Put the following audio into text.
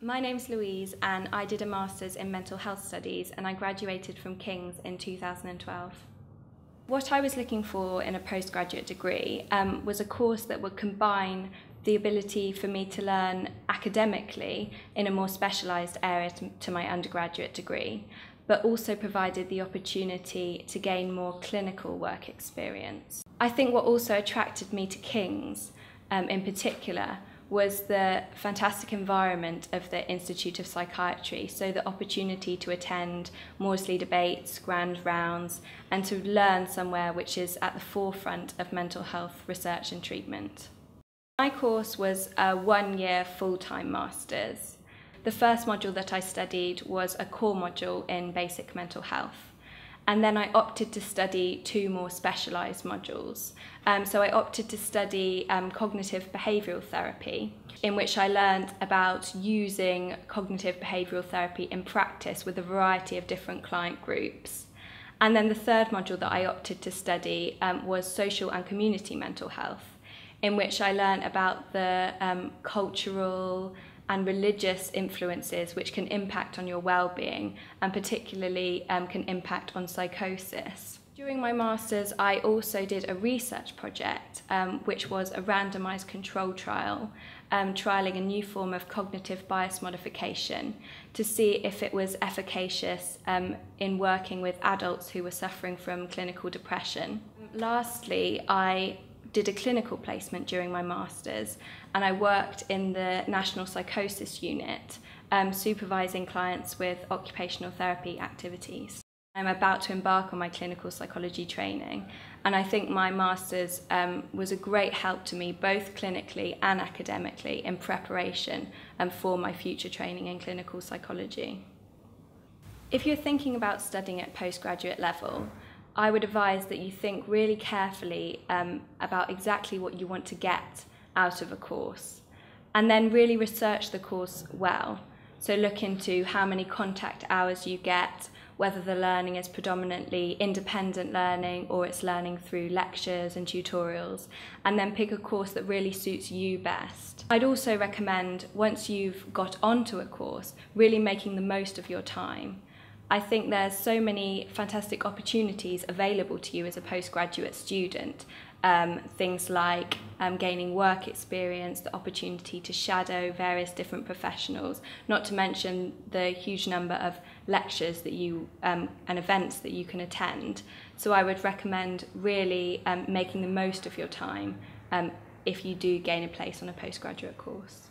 My name's Louise and I did a Master's in Mental Health Studies and I graduated from King's in 2012. What I was looking for in a postgraduate degree was a course that would combine the ability for me to learn academically in a more specialised area to my undergraduate degree, but also provided the opportunity to gain more clinical work experience. I think what also attracted me to King's in particular was the fantastic environment of the Institute of Psychiatry, so the opportunity to attend Maudsley debates, grand rounds, and to learn somewhere which is at the forefront of mental health research and treatment. My course was a one-year full-time master's. The first module that I studied was a core module in basic mental health. And then I opted to study two more specialised modules. So I opted to study cognitive behavioural therapy, in which I learned about using cognitive behavioural therapy in practice with a variety of different client groups. And then the third module that I opted to study was social and community mental health, in which I learned about the cultural and religious influences which can impact on your well-being and particularly can impact on psychosis. During my Master's, I also did a research project which was a randomised control trial trialling a new form of cognitive bias modification to see if it was efficacious in working with adults who were suffering from clinical depression. Lastly, I did a clinical placement during my Master's and I worked in the National Psychosis Unit supervising clients with occupational therapy activities. I'm about to embark on my clinical psychology training and I think my Master's was a great help to me both clinically and academically in preparation for my future training in clinical psychology. If you're thinking about studying at postgraduate level, I would advise that you think really carefully about exactly what you want to get out of a course and then really research the course well. So look into how many contact hours you get, whether the learning is predominantly independent learning or it's learning through lectures and tutorials, and then pick a course that really suits you best. I'd also recommend, once you've got onto a course, really making the most of your time. I think there's so many fantastic opportunities available to you as a postgraduate student. Things like gaining work experience, the opportunity to shadow various different professionals, not to mention the huge number of lectures that you and events that you can attend. So I would recommend really making the most of your time if you do gain a place on a postgraduate course.